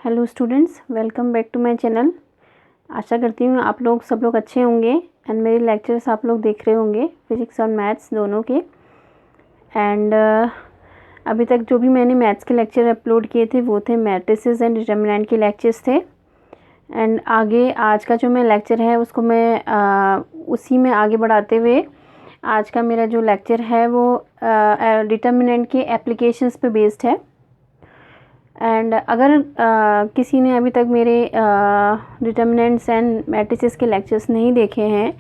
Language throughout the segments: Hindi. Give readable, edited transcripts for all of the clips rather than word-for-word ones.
Hello students, welcome back to my channel. आशा करती हूँ आप लोग सब लोग अच्छे होंगे एंड मेरे लेक्चर्स आप लोग देख रहे होंगे, फिजिक्स और मैथ्स दोनों के। एंड अभी तक जो भी मैंने मैथ्स के लेक्चर अपलोड किए थे वो थे मैट्रिसेस एंड डिटर्मिनेंट के लेक्चर्स थे। एंड आगे आज का जो मैं लेक्चर है उसको मैं उसी में आगे बढ़ाते हुए आज का मेरा जो लेक्चर है वो डिटर्मिनेंट के एप्लीकेशंस पे बेस्ड है। एंड अगर किसी ने अभी तक मेरे डिटर्मिनेंट्स एंड मैट्रिसेस के लेक्चर्स नहीं देखे हैं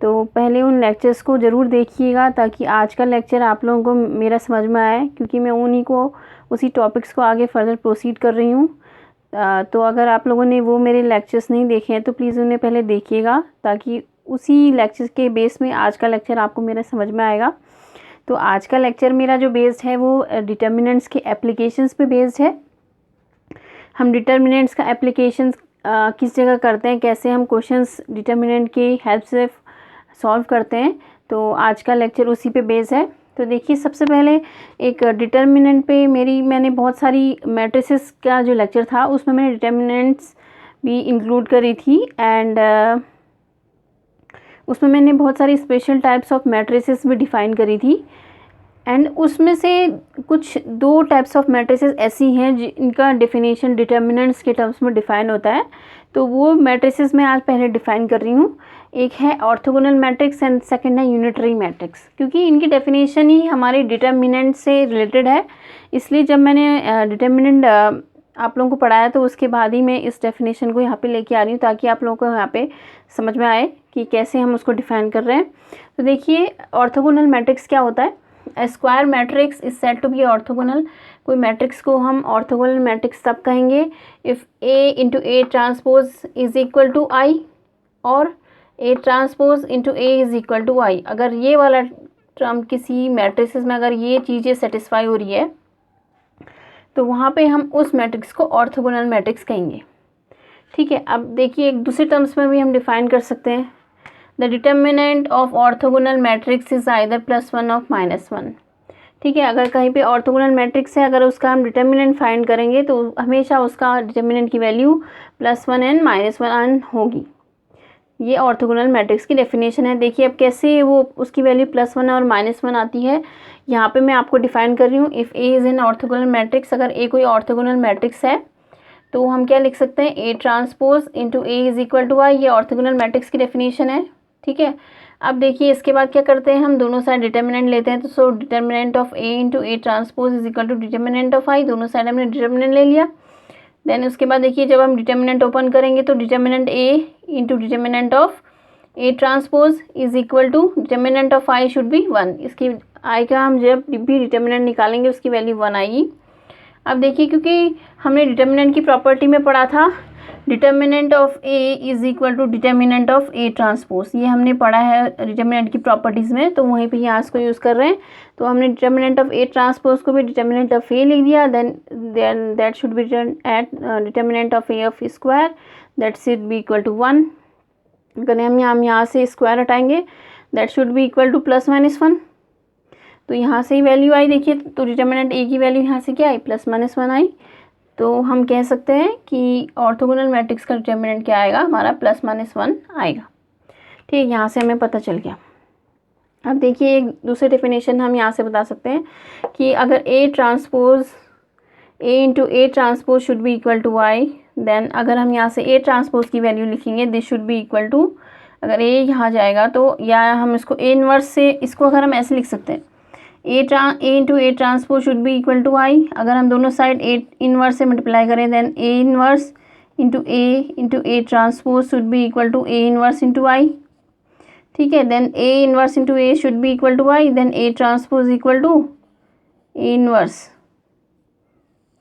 तो पहले उन लेक्चर्स को ज़रूर देखिएगा ताकि आज का लेक्चर आप लोगों को मेरा समझ में आए, क्योंकि मैं उसी टॉपिक्स को आगे फर्दर प्रोसीड कर रही हूँ। तो अगर आप लोगों ने वो मेरे लेक्चर्स नहीं देखे हैं तो प्लीज़ उन्हें पहले देखिएगा ताकि उसी लेक्चर के बेस में आज का लेक्चर आपको मेरा समझ में आएगा। तो आज का लेक्चर मेरा जो बेस्ड है वो डिटर्मिनेंट्स के एप्लीकेशंस पे बेस्ड है। हम डिटर्मिनेंट्स का एप्लीकेशंस किस जगह करते हैं, कैसे हम क्वेश्चंस डिटर्मिनेंट की हेल्प से सॉल्व करते हैं, तो आज का लेक्चर उसी पे बेस्ड है। तो देखिए, सबसे पहले एक डिटर्मिनेंट पे मैंने बहुत सारी मैट्रिसेस का जो लेक्चर था उसमें मैंने डिटर्मिनेंट्स भी इंक्लूड करी थी। एंड उसमें मैंने बहुत सारी स्पेशल टाइप्स ऑफ मैट्रिसेस भी डिफ़ाइन करी थी। एंड उसमें से कुछ दो टाइप्स ऑफ मैट्रिसेस ऐसी हैं जिनका डेफिनेशन डिटर्मिनेंट्स के टर्म्स में डिफ़ाइन होता है। तो वो मैट्रिसेस मैं आज पहले डिफ़ाइन कर रही हूँ। एक है ऑर्थोगोनल मैट्रिक्स एंड सेकंड है यूनिटरी मैट्रिक्स, क्योंकि इनकी डेफिनेशन ही हमारे डिटर्मिनेंट से रिलेटेड है। इसलिए जब मैंने डिटर्मिनेंट आप लोगों को पढ़ाया तो उसके बाद ही मैं इस डेफिनेशन को यहाँ पे लेके आ रही हूँ ताकि आप लोगों को यहाँ पे समझ में आए कि कैसे हम उसको डिफ़ाइन कर रहे हैं। तो देखिए, ऑर्थोगोनल मैट्रिक्स क्या होता है। A square matrix is said to be orthogonal। कोई मैट्रिक्स को हम ऑर्थोगोनल मैट्रिक्स तब कहेंगे if A into A transpose is equal to I और A transpose into A is equal to I। अगर ये वाला टर्म किसी मैट्रिक्स में अगर ये चीज़ें सेटिस्फाई हो रही है तो वहाँ पे हम उस मैट्रिक्स को ऑर्थोगोनल मैट्रिक्स कहेंगे। ठीक है, अब देखिए एक दूसरे टर्म्स में भी हम डिफ़ाइन कर सकते हैं। The determinant of orthogonal matrix is either +1 और -1। ठीक है, अगर कहीं पे ऑर्थोगोनल मैट्रिक्स है, अगर उसका हम डिटर्मिनेंट फाइंड करेंगे तो हमेशा उसका डिटर्मिनेंट की वैल्यू +1 एंड -1 होगी। ये ऑर्थोगोनल मैट्रिक्स की डेफिनेशन है। देखिए अब कैसे वो उसकी वैल्यू +1 और -1 आती है, यहाँ पे मैं आपको डिफाइन कर रही हूँ। If A is an orthogonal matrix, अगर ए कोई ऑर्थोगोनल मैट्रिक्स है तो हम क्या लिख सकते हैं, A transpose into A is equal to I. ये ऑर्थोगोनल मैट्रिक्स की डेफिनेशन है। ठीक है, अब देखिए इसके बाद क्या करते हैं, हम दोनों साइड डिटर्मिनेंट लेते हैं। तो so determinant of A into A transpose is equal to determinant of I. दोनों साइड हमने डिटर्मिनेंट ले लिया। देन उसके बाद देखिए जब हम डिटर्मिनेंट ओपन करेंगे तो determinant A into determinant of A transpose is equal to determinant of I should be 1। इसकी I का हम जब भी डिटर्मिनेंट निकालेंगे उसकी वैल्यू 1 आएगी। अब देखिए, क्योंकि हमने डिटर्मिनेंट की प्रॉपर्टी में पढ़ा था determinant of A is equal to determinant of A transpose, ये हमने पढ़ा है डिटर्मिनेंट की प्रॉपर्टीज़ में, तो वहीं पे यहाँ इसको यूज़ कर रहे हैं। तो हमने डिटर्मिनेंट ऑफ A ट्रांसपोज को भी डिटर्मिनेंट ऑफ A लिख दिया। Then that should be written at determinant of A of square that should be equal to 1। अगर हम यहाँ से स्क्वायर हटाएंगे that should be equal to +-1। तो यहाँ से ही वैल्यू आई। देखिए तो डिटर्मिनेंट A की वैल्यू यहाँ से क्या आई, +-1 आई। तो हम कह सकते हैं कि ऑर्थोगोनल मैट्रिक्स का डिटर्मिनेंट क्या आएगा, हमारा +-1 आएगा। ठीक है, यहाँ से हमें पता चल गया। अब देखिए एक दूसरे डेफिनेशन हम यहाँ से बता सकते हैं कि अगर A into A transpose should be equal to I, then अगर हम यहाँ से A ट्रांसपोज की वैल्यू लिखेंगे this should be equal to, अगर A यहाँ जाएगा तो या हम इसको A इनवर्स से, इसको अगर हम ऐसे लिख सकते हैं A into A transpose should be equal to I. अगर हम दोनों साइड A इनवर्स से मल्टीप्लाई करें then A inverse into A transpose should be equal to A inverse into I. ठीक है, then A inverse into A should be equal to I, then A transpose equal to A inverse.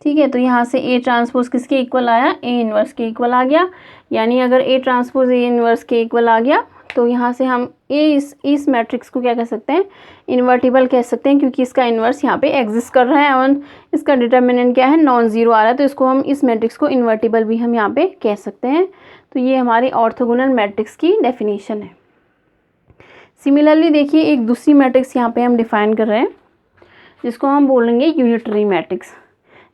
ठीक है, तो यहाँ से A ट्रांसपोज किसके इक्वल आया, A इनवर्स के इक्वल आ गया। यानी अगर A ट्रांसपोज A इनवर्स के इक्वल आ गया तो यहाँ से हम इस मैट्रिक्स को क्या कह सकते हैं, इन्वर्टिबल कह सकते हैं, क्योंकि इसका इन्वर्स यहाँ पे एग्जिस्ट कर रहा है और इसका डिटर्मिनेंट क्या है, नॉन ज़ीरो आ रहा है। तो इसको हम इस मैट्रिक्स को इन्वर्टिबल भी हम यहाँ पे कह सकते हैं। तो ये हमारी ऑर्थोगोनल मैट्रिक्स की डेफिनेशन है। सिमिलरली देखिए एक दूसरी मैट्रिक्स यहाँ पे हम डिफाइन कर रहे हैं जिसको हम बोलेंगे यूनिटरी मैट्रिक्स।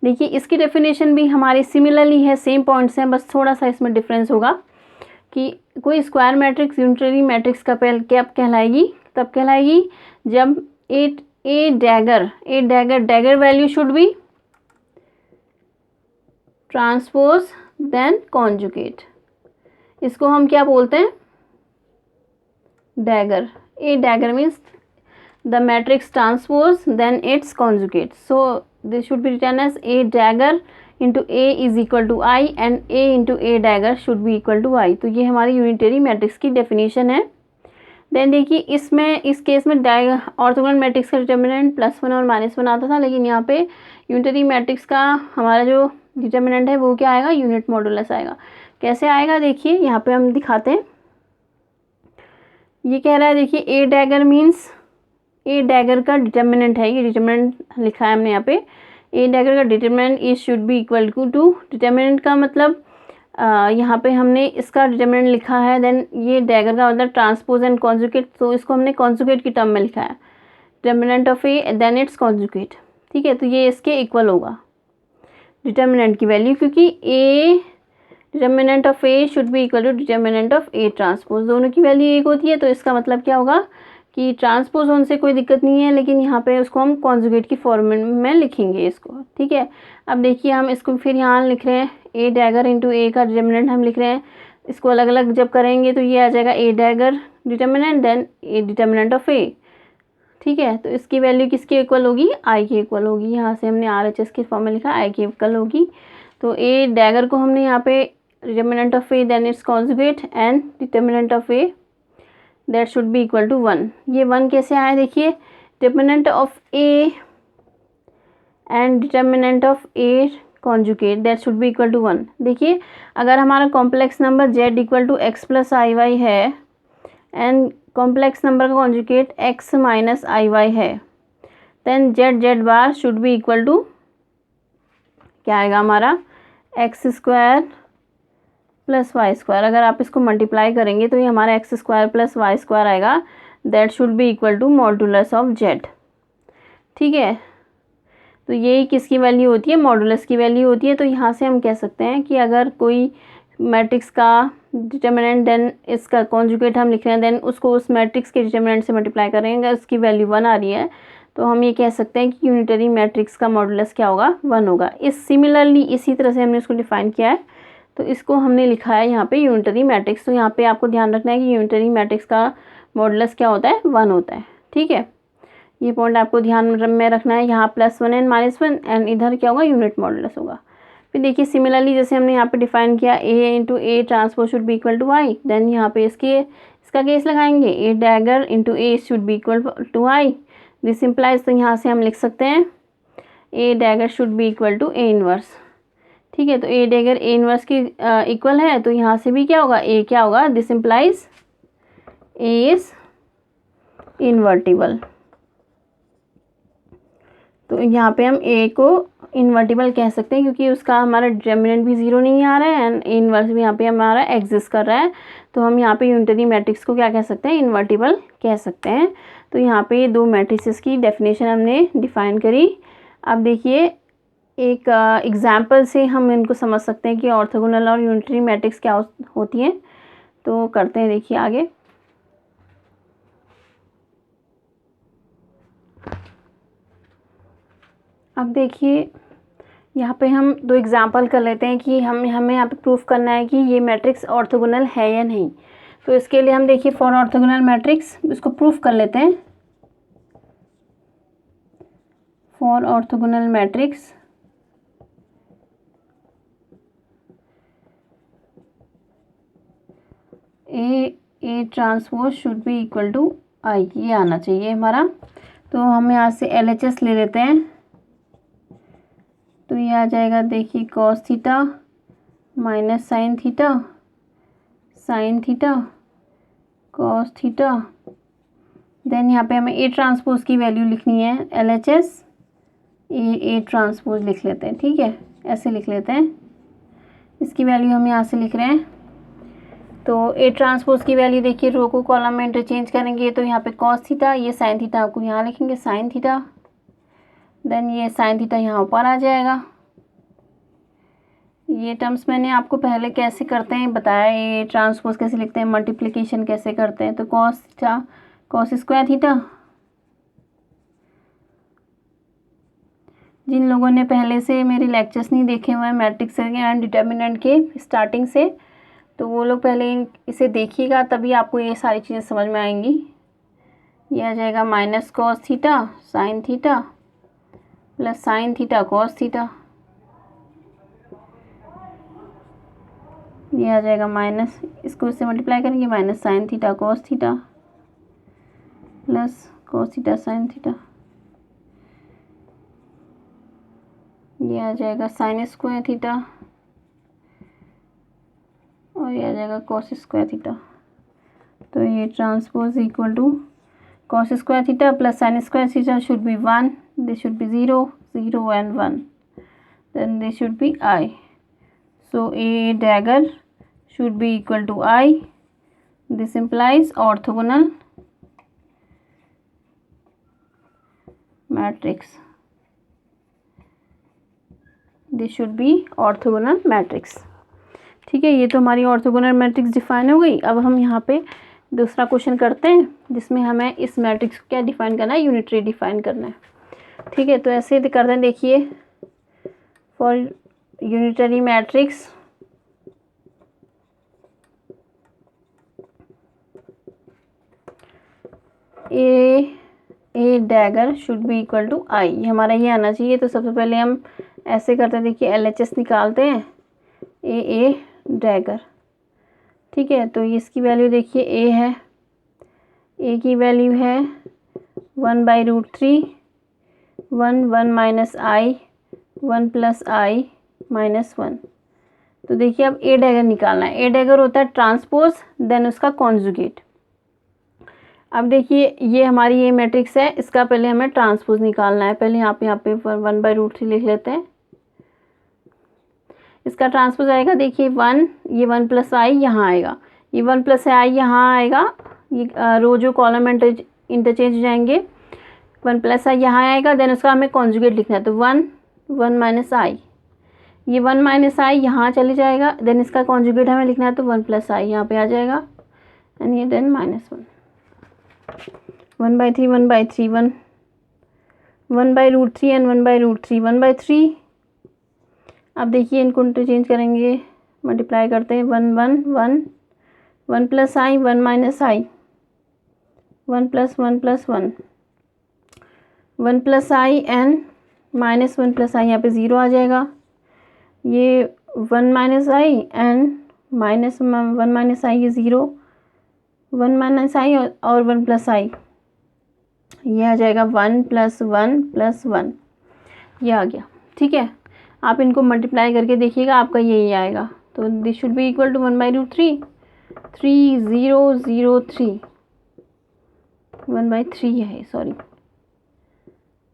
देखिए इसकी डेफिनेशन भी हमारी सिमिलरली है, सेम पॉइंट्स हैं, बस थोड़ा सा इसमें डिफरेंस होगा कि कोई स्क्वायर मैट्रिक्स यूनिटरी मैट्रिक्स का कब कहलाएगी, तब कहलाएगी जब A dagger value should be transpose then conjugate. इसको हम क्या बोलते हैं, dagger. A dagger means the matrix transpose then its conjugate, so this should be written as A dagger into A is equal to I and A into A dagger should be equal to I. तो ये हमारी यूनिटरी मैट्रिक्स की डेफिनेशन है। देन देखिए इसमें इस केस में ऑर्थोगोनल मैट्रिक्स का डिटर्मिनेंट +1 और -1 आता था, लेकिन यहाँ पे यूनिटरी मैट्रिक्स का हमारा जो डिटर्मिनेंट है वो क्या आएगा, यूनिट मॉडुलस आएगा। कैसे आएगा देखिए यहाँ पे हम दिखाते हैं। ये कह रहा है देखिए A dagger means, A dagger का डिटर्मिनेंट है, ये डिटर्मिनेंट लिखा है हमने यहाँ पे। ए डैगर का determinant is should be equal to determinant का मतलब यहाँ पे हमने इसका डिटर्मिनेंट लिखा है, देन ये डैगर का मतलब ट्रांसपोज एंड कॉन्जुगेट, तो इसको हमने कॉन्जुगेट की टर्म में लिखा है, determinant of A then its conjugate. ठीक है, तो ये इसके इक्वल होगा डिटर्मिनेंट की वैल्यू, क्योंकि A determinant of A should be equal to determinant of A transpose, दोनों की वैल्यू एक होती है। तो इसका मतलब क्या होगा कि ट्रांसपोज होने से कोई दिक्कत नहीं है, लेकिन यहाँ पे उसको हम कॉन्जुगेट की फॉर्म में लिखेंगे इसको। ठीक है, अब देखिए हम इसको फिर यहाँ लिख रहे हैं, ए डैगर इंटू ए का डिटर्मिनेंट हम लिख रहे हैं, इसको अलग अलग जब करेंगे तो ये आ जाएगा A dagger determinant then A determinant of A. ठीक है, तो इसकी वैल्यू किसके इक्वल होगी, आई के इक्वल होगी। यहाँ से हमने RHS के फॉर्म में लिखा, आई के इक्वल होगी। तो ए डैगर को हमने यहाँ पे determinant of A then its conjugate and determinant of A that should be equal to 1। ये 1 कैसे आया देखिए, determinant of A and determinant of A conjugate that should be equal to 1। देखिए अगर हमारा complex number z equal to x plus i y है एंड कॉम्प्लेक्स नंबर का conjugate x minus i y है, then z bar should be equal to क्या आएगा हमारा x square plus y square. अगर आप इसको मल्टीप्लाई करेंगे तो ये हमारा x square plus y square आएगा, that should be equal to modulus of z। ठीक है, तो यही किसकी वैल्यू होती है, मॉडुलस की वैल्यू होती है। तो यहाँ से हम कह सकते हैं कि अगर कोई मैट्रिक्स का डिटर्मिनेंट देन इसका कॉन्जुगेट हम लिख रहे हैं, देन उसको उस मैट्रिक्स के डिटर्मिनेंट से मल्टीप्लाई करेंगे, उसकी वैल्यू 1 आ रही है, तो हम ये कह सकते हैं कि यूनिटरी मैट्रिक्स का मॉडुलस क्या होगा, 1 होगा। सिमिलरली इसी तरह से हमने इसको डिफाइन किया है, तो इसको हमने लिखा है यहाँ पे यूनिटरी मैट्रिक्स। तो यहाँ पे आपको ध्यान रखना है कि यूनिटरी मैट्रिक्स का मॉडुलस क्या होता है, 1 होता है। ठीक है, ये पॉइंट आपको ध्यान में रखना है। यहाँ +1 एंड -1 एंड इधर क्या होगा, यूनिट मॉडुलस होगा। फिर देखिए सिमिलरली जैसे हमने यहाँ पे डिफाइन किया A into A transpose should be equal to I, then यहाँ पे इसका केस लगाएंगे, A dagger into A should be equal to I, this implies, तो यहाँ से हम लिख सकते हैं A dagger should be equal to A inverse. ठीक है, तो ए डैगर ए इनवर्स की इक्वल है, तो यहाँ से भी क्या होगा, ए क्या होगा, this implies A is invertible. तो यहाँ पे हम ए को इन्वर्टिबल कह सकते हैं, क्योंकि उसका हमारा डिटर्मिनेंट भी 0 नहीं आ रहा है एंड ए इनवर्स भी यहाँ पे हमारा एग्जिस्ट कर रहा है। तो हम यहाँ पे यूनिटरी मैट्रिक्स को क्या कह सकते हैं, इन्वर्टिबल कह सकते हैं। तो यहाँ पे 2 मैट्रिसेस की डेफिनेशन हमने डिफाइन करी। अब देखिए एक एग्जाम्पल से हम इनको समझ सकते हैं कि ऑर्थोगोनल और यूनिटरी मैट्रिक्स क्या होती हैं। तो करते हैं, देखिए आगे। अब देखिए यहाँ पे हम 2 एग्जाम्पल कर लेते हैं कि हमें यहाँ पे प्रूफ करना है कि ये मैट्रिक्स ऑर्थोगोनल है या नहीं। तो इसके लिए हम देखिए फॉर ऑर्थोगोनल मैट्रिक्स इसको प्रूफ कर लेते हैं। For orthogonal matrix A transpose should be equal to I, ये आना चाहिए हमारा। तो हम यहाँ से LHS ले लेते हैं, तो ये आ जाएगा देखिए cos theta minus sine theta cos theta. Then यहाँ पे हमें ए ट्रांसपोज की वैल्यू लिखनी है, LHS ए ट्रांसपोज लिख लेते हैं। ठीक है, ऐसे लिख लेते हैं, इसकी वैल्यू हम यहाँ से लिख रहे हैं। तो ए ट्रांसपोज की वैल्यू देखिए रो को कॉलम में इंटरचेंज करेंगे, तो यहाँ पे कॉस थीटा, ये साइन थीटा आपको यहाँ लिखेंगे साइन थीटा, देन ये साइन थीटा यहाँ ऊपर आ जाएगा। ये टर्म्स मैंने आपको पहले कैसे करते हैं बताया, ये ट्रांसपोज कैसे लिखते हैं, मल्टीप्लिकेशन कैसे करते हैं। तो cos theta cos square theta, जिन लोगों ने पहले से मेरे लेक्चर्स नहीं देखे हुए हैं मैट्रिक्स एंड डिटर्मिनेंट के स्टार्टिंग से, तो वो लोग पहले इसे देखिएगा, तभी आपको ये सारी चीज़ें समझ में आएंगी। ये आ जाएगा minus cos theta sine theta plus sign theta cos theta. ये आ जाएगा माइनस, इसको इससे मल्टीप्लाई करेंगे, minus sine theta cos theta plus cos theta sine theta. ये आ जाएगा साइन स्क्वायर थीटा और ये आ जाएगा कॉस स्क्वायर थीटा। तो ये transpose equal to cos square theta plus sine square theta should be 1, this should be 0, 0 and 1, then this should be I. So A dagger should be equal to I. This implies orthogonal matrix. This should be orthogonal matrix. ठीक है, ये तो हमारी ऑर्थोगोनल मैट्रिक्स डिफाइन हो गई। अब हम यहाँ पे दूसरा क्वेश्चन करते हैं जिसमें हमें इस मैट्रिक्स को क्या डिफाइन करना है, यूनिटरी डिफाइन करना है। ठीक है, तो ऐसे करते हैं, देखिए for unitary matrix A dagger should be equal to I, ये हमारा ये आना चाहिए। तो सबसे पहले हम ऐसे करते हैं, देखिए LHS निकालते हैं, ए डैगर। ठीक है, तो इसकी वैल्यू देखिए ए है, ए की वैल्यू है 1/√3, 1 minus i, 1 plus I minus 1। तो देखिए अब ए डैगर निकालना है। ए डैगर होता है ट्रांसपोज देन उसका कॉन्जुगेट। अब देखिए ये हमारी ये मैट्रिक्स है, इसका पहले हमें ट्रांसपोज निकालना है। पहले यहाँ पे 1/√3 लिख लेते हैं, इसका ट्रांसपोज आएगा, देखिए 1, ये 1 प्लस आई यहाँ आएगा, ये 1 प्लस आई यहाँ आएगा, ये रो जो कॉलम इंटरचेंज हो जाएंगे, 1 प्लस आई यहाँ आएगा, देन उसका हमें कॉन्जुगेट लिखना है। तो 1 माइनस आई, ये 1 माइनस आई यहाँ चले जाएगा, देन इसका कॉन्जुगेट हमें लिखना है, तो 1 प्लस आई यहाँ पे आ जाएगा, एंड ये देन -1, 1/3 1/3 1/√3 एंड 1/√3 1/3। अब देखिए इनको इंटरचेंज करेंगे, मल्टीप्लाई करते हैं, 1 plus i, 1 minus i, 1 plus 1 plus 1, 1 plus i and -1 plus i, यहाँ पे 0 आ जाएगा। ये 1 minus i and -1 minus i, ये 0, 1 माइनस आई और 1 प्लस आई, ये आ जाएगा 1 प्लस 1 प्लस 1, ये आ गया। ठीक है, आप इनको मल्टीप्लाई करके देखिएगा, आपका यही आएगा। तो this should be equal to 1/√3, 3 0 0 3, 1/3 है sorry,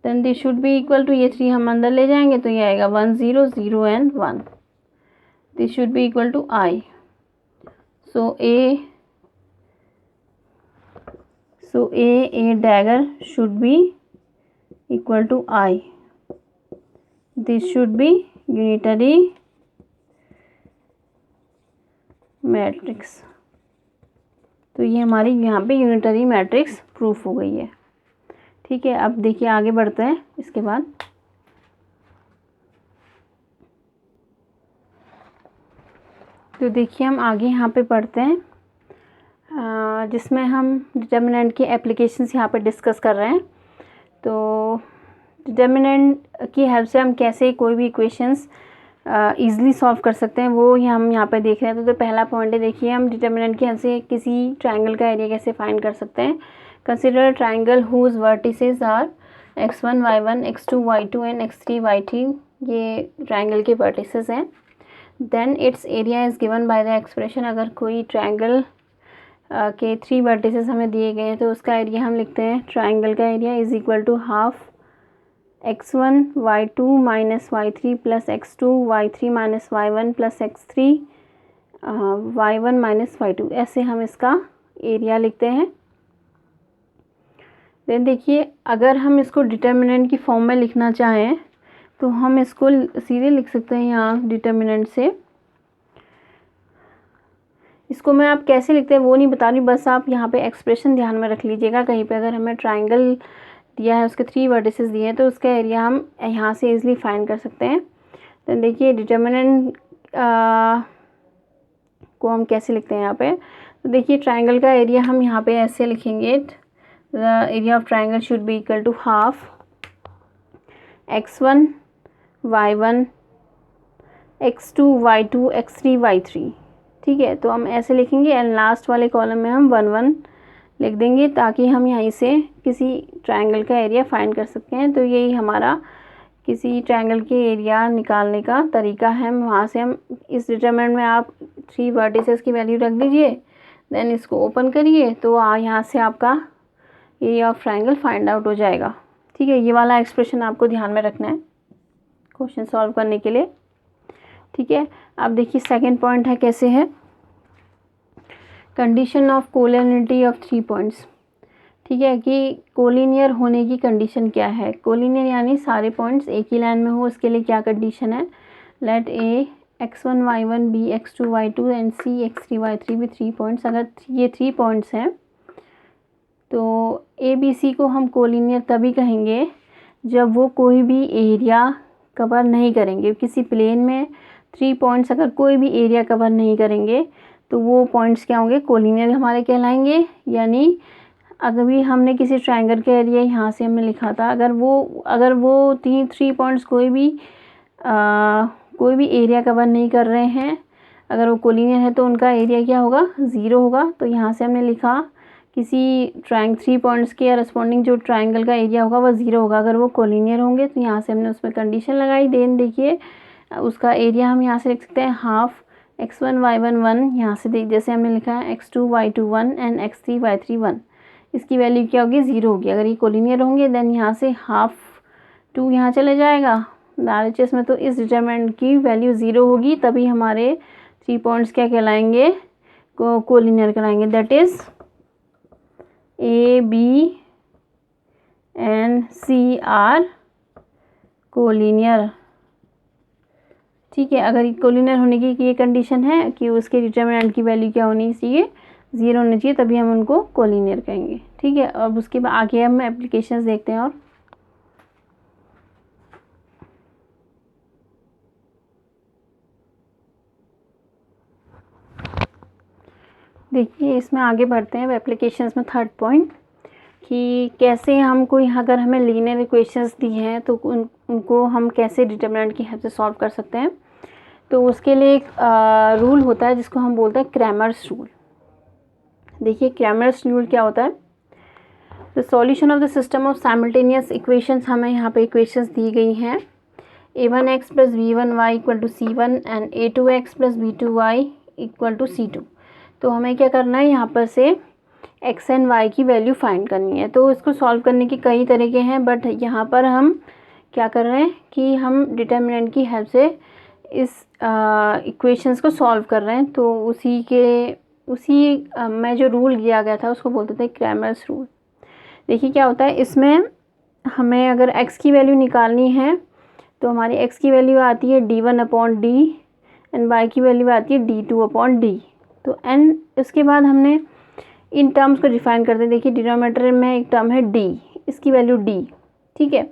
then this should be equal to, ये 3 हम अंदर ले जाएंगे तो ये आएगा 1 0 0 and 1, this should be equal to I. So A dagger should be equal to I, this should be unitary matrix. तो ये हमारी यहाँ पे यूनिटरी मैट्रिक्स प्रूफ हो गई है। ठीक है, अब देखिए आगे बढ़ते हैं इसके बाद। तो देखिए हम आगे यहाँ पे पढ़ते हैं, जिसमें हम डिटर्मिनेंट के एप्लीकेशंस यहाँ पे डिस्कस कर रहे हैं। तो डिटर्मिनेंट की हेल्प से हम कैसे कोई भी इक्वेशंस ईज़िली सॉल्व कर सकते हैं, वो ही हम यहाँ पे देख रहे हैं। तो पहला पॉइंट है, देखिए हम डिटर्मिनेंट की हेल्प से किसी ट्रायंगल का एरिया कैसे फाइंड कर सकते हैं। Consider triangle whose vertices are x1 y1 x2 y2 and x3 y3, ये ट्रायंगल के वर्टिसेस हैं। Then it's area is given by the expression, अगर कोई ट्रायंगल के 3 वर्टिसेस हमें दिए गए हैं तो उसका एरिया हम लिखते हैं, ट्रायंगल का area is equal to half x1 y2 minus y3 plus x2 y3 minus y1 plus x3 y1 minus y2, ऐसे हम इसका एरिया लिखते हैं। देन देखिए अगर हम इसको डिटर्मिनेंट की फॉर्म में लिखना चाहें तो हम इसको सीधे लिख सकते हैं यहाँ डिटर्मिनेंट से। इसको मैं आप कैसे लिखते हैं वो नहीं बता रही, बस आप यहाँ पे एक्सप्रेशन ध्यान में रख लीजिएगा। कहीं पे अगर हमें ट्राइंगल दिया है, उसके 3 वर्टिसेस दिए हैं, तो उसका एरिया हम यहाँ से इजीली फाइंड कर सकते हैं। तो देखिए डिटर्मिनेंट को हम कैसे लिखते हैं यहाँ पे। तो देखिए ट्राइंगल का एरिया हम यहाँ पे ऐसे लिखेंगे, the area of triangle should be equal to half x1 y1 x2 y2 x3 y3। ठीक है, तो हम ऐसे लिखेंगे एंड लास्ट वाले कॉलम में हम 1 1 लिख देंगे ताकि हम यहीं से किसी ट्राइंगल का एरिया फाइंड कर सकते हैं। तो यही हमारा किसी ट्राइंगल के एरिया निकालने का तरीका है। वहाँ से हम इस डिटरमिनेंट में आप 3 वर्टिसेस की वैल्यू रख दीजिए, देन इसको ओपन करिए, तो यहाँ से आपका area of triangle find out हो जाएगा। ठीक है, ये वाला एक्सप्रेशन आपको ध्यान में रखना है क्वेश्चन सॉल्व करने के लिए। ठीक है, अब देखिए सेकंड पॉइंट है, कैसे है condition of collinearity of 3 points. ठीक है, कि कोलिनियर होने की कंडीशन क्या है। कोलिनियर यानी सारे पॉइंट्स एक ही लाइन में हो, उसके लिए क्या कंडीशन है। Let A x1 y1 b x2 y2 and c x3 y3 भी 3 पॉइंट्स। अगर ये 3 पॉइंट्स हैं तो ए बी सी को हम कोलिनियर तभी कहेंगे जब वो कोई भी एरिया कवर नहीं करेंगे। किसी प्लेन में 3 पॉइंट्स अगर कोई भी एरिया कवर नहीं करेंगे तो वो पॉइंट्स क्या होंगे, कोलिनियर हमारे कहलाएंगे। यानी अगर भी हमने किसी ट्रायंगल का एरिया यहाँ से हमने लिखा था, अगर वो 3 पॉइंट्स कोई भी एरिया कवर नहीं कर रहे हैं, अगर वो कोलिनियर है तो उनका एरिया क्या होगा, 0 होगा। तो यहाँ से हमने लिखा किसी 3 पॉइंट्स के रेस्पॉन्डिंग जो ट्रायंगल का एरिया होगा वह 0 होगा अगर वो कोलिनियर होंगे। तो यहाँ से हमने उसमें कंडीशन लगाई। देन देखिए उसका एरिया हम यहाँ से लिख सकते हैं हाफ x1 y1 1, यहाँ से देख जैसे हमने लिखा है x2 y2 1 and x3 y3 1। इसकी वैल्यू क्या होगी, 0 होगी। अगर ये कोलिनियर होंगे देन यहाँ से हाफ 2 यहाँ चले जाएगा RHS में, तो इस डिटरमिनेंट की वैल्यू 0 होगी, तभी हमारे 3 पॉइंट्स क्या कहलाएंगे, कोलिनियर कहलाएंगे। That is A, B and C are collinear. ठीक है, अगर कोलिनियर होने की ये कंडीशन है कि उसके डिटरमिनेंट की वैल्यू क्या होनी चाहिए, 0 होनी चाहिए, तभी हम उनको कोलिनियर कहेंगे। ठीक है, अब उसके बाद आगे हम एप्लीकेशंस देखते हैं। और देखिए इसमें आगे बढ़ते हैं एप्लीकेशंस में। थर्ड पॉइंट कि कैसे हम कोई अगर हमें लीनियर इक्वेशंस दी हैं तो उनको हम कैसे डिटरमिनेंट की हेल्प से सॉल्व कर सकते हैं। तो उसके लिए एक रूल होता है जिसको हम बोलते हैं क्रैमर्स रूल। देखिए क्रैमर्स रूल क्या होता है। The solution of the system of simultaneous equations, हमें यहाँ पे इक्वेशंस दी गई हैं a1x plus b1y equal to c1 and a2x plus b2y equal to c2। तो हमें क्या करना है, यहाँ पर से x एंड y की वैल्यू फाइंड करनी है। तो इसको सॉल्व करने के कई तरीके हैं, बट यहाँ पर हम क्या कर रहे हैं कि हम डिटर्मिनेंट की हेल्प से इस इक्वेशंस को सॉल्व कर रहे हैं। तो उसी में जो रूल दिया गया था उसको बोलते थे क्रैमर्स रूल। देखिए क्या होता है, इसमें हमें अगर x की वैल्यू निकालनी है तो हमारी x की वैल्यू आती है d1/d एंड y की वैल्यू आती है d2/d। तो एंड इसके बाद हमने इन टर्म्स को डिफाइन करते हैं। देखिए डिनोमिनेटर में एक टर्म है d, इसकी वैल्यू d। ठीक है,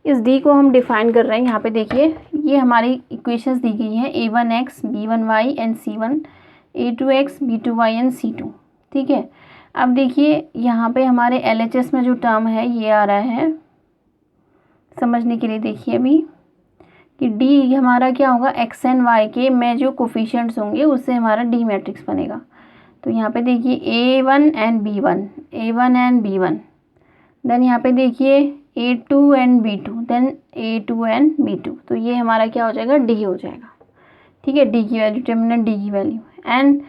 इस d को हम डिफाइन कर रहे हैं। यहाँ पे देखिए ये हमारी इक्वेशंस दी गई हैं a1x b1y and c1, a2x b2y and c2। ठीक है, अब देखिए यहाँ पे हमारे LHS में जो टर्म है ये आ रहा है समझने के लिए। देखिए अभी कि d हमारा क्या होगा, x एंड y के में जो कोफिशिएंट्स होंगे उससे हमारा d मैट्रिक्स बनेगा। तो यहाँ पे देखिए a1 एंड b1, देन यहाँ पे देखिए a2 and b2, then a2 and b2। तो ये हमारा क्या हो जाएगा, d हो जाएगा। ठीक है, d की वैल्यू, डिटरमिनेंट d की वैल्यू। एंड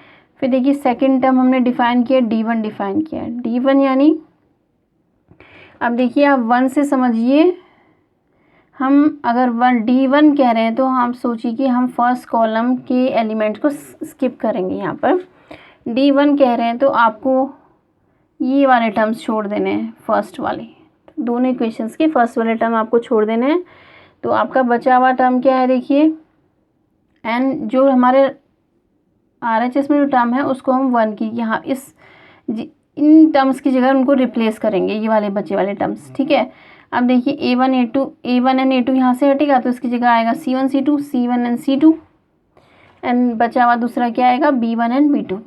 फिर देखिए सेकंड टर्म हमने डिफाइन किया, d1 डिफाइन किया। d1 यानी अब देखिए आप 1 से समझिए, हम अगर d1 कह रहे हैं तो हम सोचिए कि हम फर्स्ट कॉलम के एलिमेंट को स्किप करेंगे। यहाँ पर d1 कह रहे हैं तो आपको ये वाले टर्म्स छोड़ देने हैं, फर्स्ट वाले। दोनों इक्वेशंस के फर्स्ट वाले टर्म आपको छोड़ देने हैं। तो आपका बचा हुआ टर्म क्या है देखिए, एन जो हमारे RHS में जो टर्म है उसको हम 1 की यहाँ इन टर्म्स की जगह उनको रिप्लेस करेंगे, ये वाले बचे वाले टर्म्स, ठीक है। अब देखिए A1 एंड A2 यहाँ से हटेगा तो इसकी जगह आएगा C1 C1 and C2, and बचा हुआ दूसरा क्या आएगा B1 एंड B2,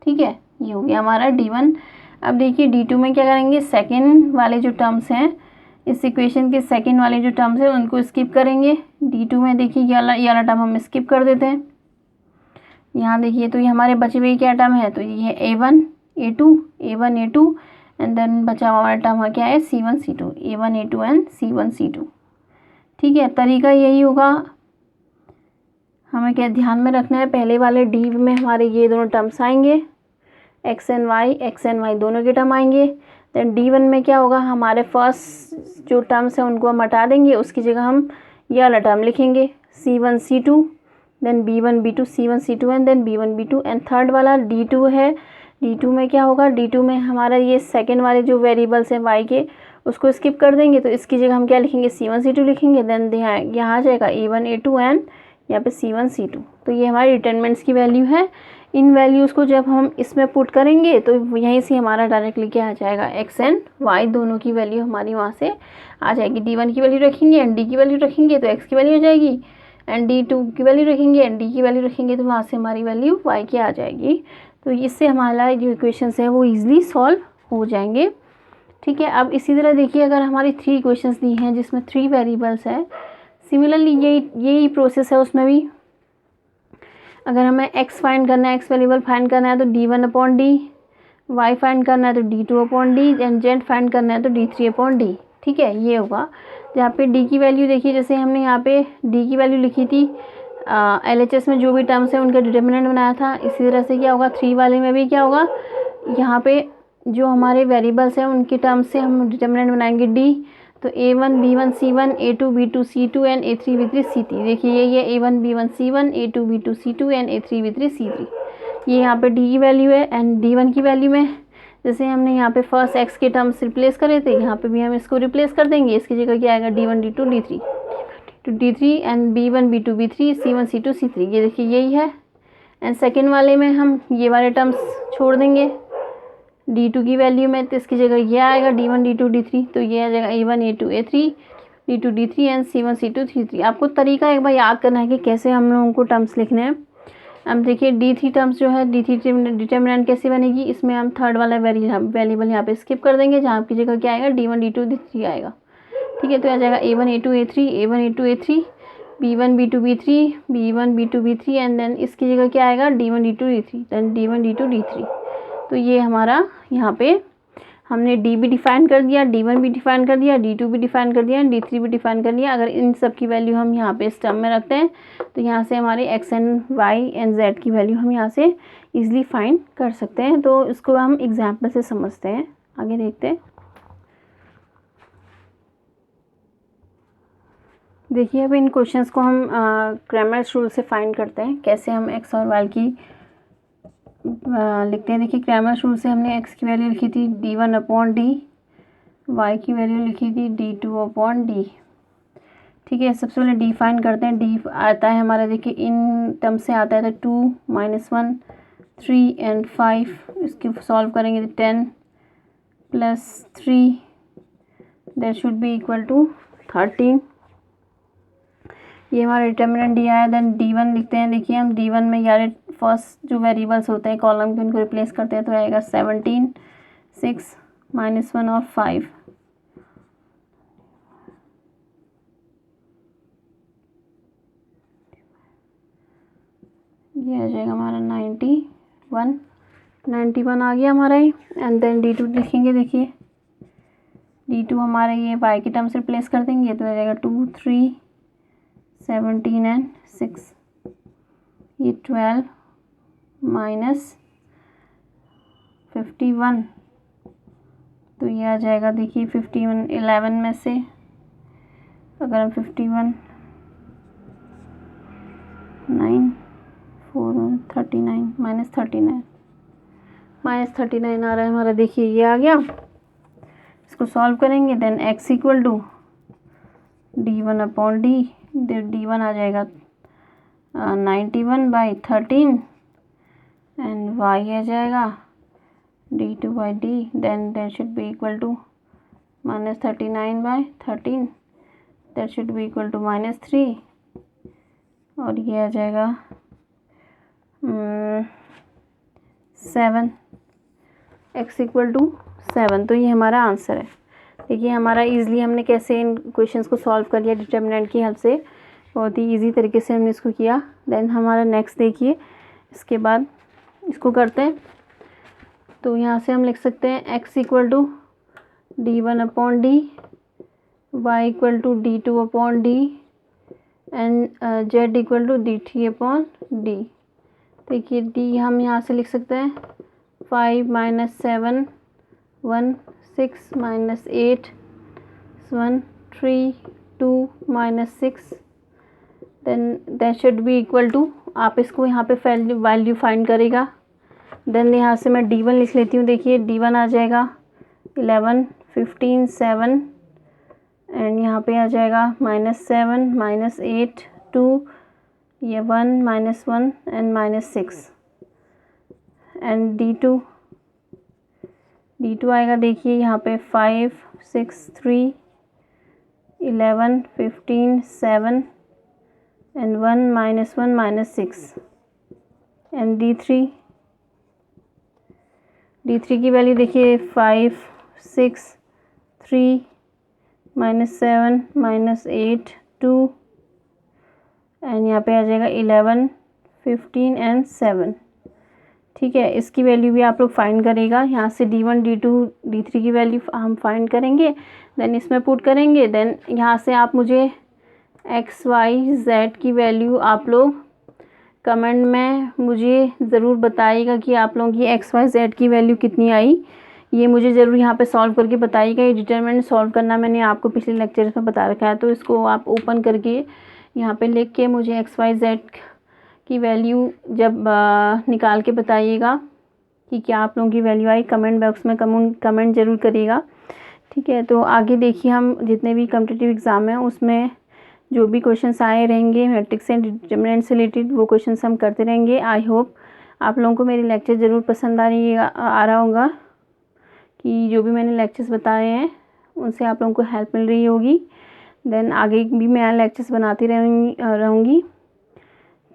ठीक है। ये हो गया हमारा D1। अब देखिए D2 में क्या करेंगे, सेकेंड वाले जो टर्म्स हैं इस इक्वेशन के सेकेंड वाले जो टर्म्स हैं उनको स्किप करेंगे। D2 में देखिए ये वाला टर्म हम स्किप कर देते हैं। यहाँ देखिए तो ये हमारे बचे हुए क्या टर्म है, तो ये है A1 A2 एंड देन बचा हुआ टर्म क्या है C1 C2, A1 A2 and C1 C2, ठीक है। तरीका यही होगा, हमें क्या ध्यान में रखना है, पहले वाले D में हमारे ये दोनों टर्म्स आएंगे, x एंड y दोनों के टर्म आएंगे। देन D1 में क्या होगा, हमारे फर्स्ट जो टर्म्स हैं उनको हम हटा देंगे, उसकी जगह हम ये वाला टर्म लिखेंगे C1 C2, then B1 B2 C1 C2 and then B1 B2, and third वाला D2 है। D2 में क्या होगा, D2 में हमारा ये सेकेंड वाले जो वेरिएबल्स हैं y के उसको स्किप कर देंगे, तो इसकी जगह हम क्या लिखेंगे C1 C2 लिखेंगे। देन यहाँ आ जाएगा A1 A2 एंड यहाँ पे C1 C2। तो ये हमारी डिटरमिनेंट्स की वैल्यू है। इन वैल्यूज़ को जब हम इसमें पुट करेंगे तो यहीं से हमारा डायरेक्टली क्या आ जाएगा, x एंड y दोनों की वैल्यू हमारी वहाँ से आ जाएगी। D1 की वैल्यू रखेंगे एंड D की वैल्यू रखेंगे तो x की वैल्यू हो जाएगी, एंड D2 की वैल्यू रखेंगे एंड D की वैल्यू रखेंगे तो वहाँ से हमारी वैल्यू y की आ जाएगी। तो इससे हमारा जो इक्वेशंस है वो ईजिली सॉल्व हो जाएंगे, ठीक है। अब इसी तरह देखिए अगर हमारी 3 इक्वेशंस दी हैं जिसमें 3 वेरिएबल्स है, सिमिलरली यही प्रोसेस है उसमें भी। अगर हमें x फाइंड करना है, x वेरिएबल फाइंड करना है तो D1/D, y फाइंड करना है तो D2/D एंड z फाइंड करना है तो D3/D, ठीक है। ये होगा जहाँ पे D की वैल्यू देखिए, जैसे हमने यहाँ पे D की वैल्यू लिखी थी LHS में जो भी टर्म्स है उनका डिटर्मिनेंट बनाया था, इसी तरह से क्या होगा 3 वाले में भी क्या होगा, यहाँ पे जो हमारे वेरिएबल्स हैं उनके टर्म्स से हम डिटर्मिनेंट बनाएंगे D, तो A1 B1 C1 A2 B2 C2 and A3 B3 C3। देखिए ये A1 B1 C1 A2 B2 C2 and A3 B3 C3, ये यहाँ पे D की वैल्यू है। एंड D1 की वैल्यू में जैसे हमने यहाँ पे फर्स्ट x के टर्म्स रिप्लेस करे थे, यहाँ पे भी हम इसको रिप्लेस कर देंगे, इसकी जगह क्या आएगा D1 D2 D3 and B1 B2 B3 C1 C2 C3, ये देखिए यही है। एंड सेकेंड वाले में हम ये वाले टर्म्स छोड़ देंगे D2 की वैल्यू में, तो इसकी जगह ये आएगा D1 D2 D3, तो ये आ जाएगा A1 A2 A3 D2 D3 and C1 C2 C3। आपको तरीका एक बार याद करना है कि कैसे हम लोगों को टर्म्स लिखने हैं। अब देखिए D3 टर्म्स जो है D3 डिटर्मिनेंट कैसे बनेगी, इसमें हम थर्ड वाला वेरिएबल यहाँ पे स्किप कर देंगे, जहाँ की जगह क्या आएगा D1 D2 D3 आएगा, ठीक है। तो आ जाएगा A1 A2 A3 B1 B2 B3 and then इसकी जगह क्या आएगा D1 D2 D3 then D1 D2 D3। तो ये हमारा यहाँ पे हमने D भी डिफाइन कर दिया, D1 भी डिफाइन कर दिया, D2 भी डिफाइन कर दिया, D3 भी डिफाइन कर लिया। अगर इन सब की वैल्यू हम यहाँ पे इस टर्म में रखते हैं तो यहाँ से हमारे x and y and z की वैल्यू हम यहाँ से इजीली फाइंड कर सकते हैं। तो इसको हम एग्जाम्पल से समझते हैं, आगे देखते हैं। देखिए अब इन क्वेश्चंस को हम क्रैमर्स रूल से फाइंड करते हैं, कैसे हम x और y की लिखते हैं। देखिए क्रैमर्स रूल से हमने x की वैल्यू लिखी थी D1/D, y की वैल्यू लिखी थी D2/D, ठीक है। सबसे पहले D फाइंड करते हैं। D आता है हमारा, देखिए इन टर्म से आता है तो 2 -1 3 एंड 5, इसके सॉल्व करेंगे तो 10 + 3 that should be equal to 13। ये हमारा डिटर्मिनेंट D आया। देन D1 लिखते हैं। देखिए हम D1 में यार फर्स्ट जो वेरिएबल्स होते हैं कॉलम के उनको रिप्लेस करते हैं तो आएगा 17 6 -1 और 5। ये आ जाएगा हमारा 91 आ गया हमारा ही। एंड देन D2 लिखेंगे। देखिए D2 हमारे ये y के टर्म से रिप्लेस कर देंगे तो आ जाएगा 2 3 17 एंड 6, ये 12 -51, तो ये आ जाएगा। देखिए 51 11 में से अगर हम 51 9 4 39 -39 आ रहा है हमारा। देखिए ये आ गया, इसको सॉल्व करेंगे। Then x equal to d1/d, d1 आ जाएगा 91/13 एंड y आ जाएगा d2/d, then that should be equal to -39/13, that should be equal to -3, और ये आ जाएगा 7, x इक्वल टू 7। तो ये हमारा आंसर है। देखिए हमारा इजीली हमने कैसे इन क्वेश्चंस को सॉल्व कर लिया डिटर्मिनेंट की हेल्प से, बहुत ही इजी तरीके से हमने इसको किया। देन हमारा नेक्स्ट देखिए, इसके बाद इसको करते हैं। तो यहाँ से हम लिख सकते हैं x equal to d1/d, y equal to d2/d and z equal to d3/d। देखिए d हम यहाँ से लिख सकते हैं 5 - 7 1 6 - 8 1 3 2 - 6, then that should be equal to, आप इसको यहाँ पे वैल्यू फाइंड करेगा। देन यहाँ से मैं d1 लिख लेती हूँ। देखिए d1 आ जाएगा 11 15 7 एंड यहाँ पे आ जाएगा -7 -8 2, ये 1 -1 एंड -6 एंड d2 आएगा। देखिए यहाँ पे 5 6 3 11 15 7 एंड 1 -1 -6 एंड d3 की वैल्यू देखिए 5 6 3 -7 -8 2 एंड यहाँ पे आ जाएगा 11 15 एंड 7। ठीक है, इसकी वैल्यू भी आप लोग फाइंड करेगा। यहाँ से d1 d2 d3 की वैल्यू हम फाइंड करेंगे, देन इसमें पुट करेंगे। देन यहाँ से आप मुझे x y z की वैल्यू आप लोग कमेंट में मुझे ज़रूर बताइएगा कि आप लोगों की x y z की वैल्यू कितनी आई। ये मुझे ज़रूर यहाँ पे सॉल्व करके बताइएगा। ये डिटरमिनेंट सॉल्व करना मैंने आपको पिछले लेक्चर्स में बता रखा है, तो इसको आप ओपन करके यहाँ पे लिख के मुझे x y z की वैल्यू जब निकाल के बताइएगा कि क्या आप लोगों की वैल्यू आई। कमेंट बॉक्स में कमेंट ज़रूर करिएगा। ठीक है, तो आगे देखिए हम जितने भी कॉम्पिटिटिव एग्ज़ाम हैं उसमें जो भी क्वेश्चंस आए रहेंगे मैट्रिक्स एंड डिटरमिनेंट से रिलेटेड, वो क्वेश्चंस हम करते रहेंगे। आई होप आप लोगों को मेरे लेक्चर ज़रूर पसंद आ रहा होगा, कि जो भी मैंने लेक्चर्स बताए हैं उनसे आप लोगों को हेल्प मिल रही होगी। देन आगे भी मैं लेक्चर्स बनाती रहूँगी।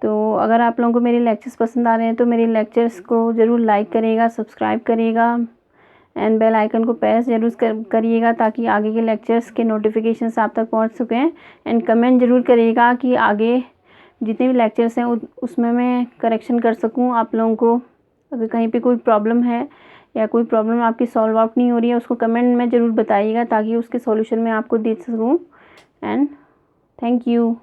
तो अगर आप लोगों को मेरे लेक्चर्स पसंद आ रहे हैं तो मेरे लेक्चर्स को ज़रूर लाइक करिएगा, सब्सक्राइब करिएगा एंड बेल आइकन को प्रेस जरूर करिएगा, ताकि आगे के लेक्चर्स के नोटिफिकेशंस आप तक पहुंच सकें। एंड कमेंट ज़रूर करिएगा कि आगे जितने भी लेक्चर्स हैं उसमें मैं करेक्शन कर सकूं। आप लोगों को अगर कहीं पे कोई प्रॉब्लम है या कोई प्रॉब्लम आपकी सॉल्व आउट नहीं हो रही है, उसको कमेंट में ज़रूर बताइएगा, ताकि उसके सॉल्यूशन मैं आपको दे सकूँ। And thank you.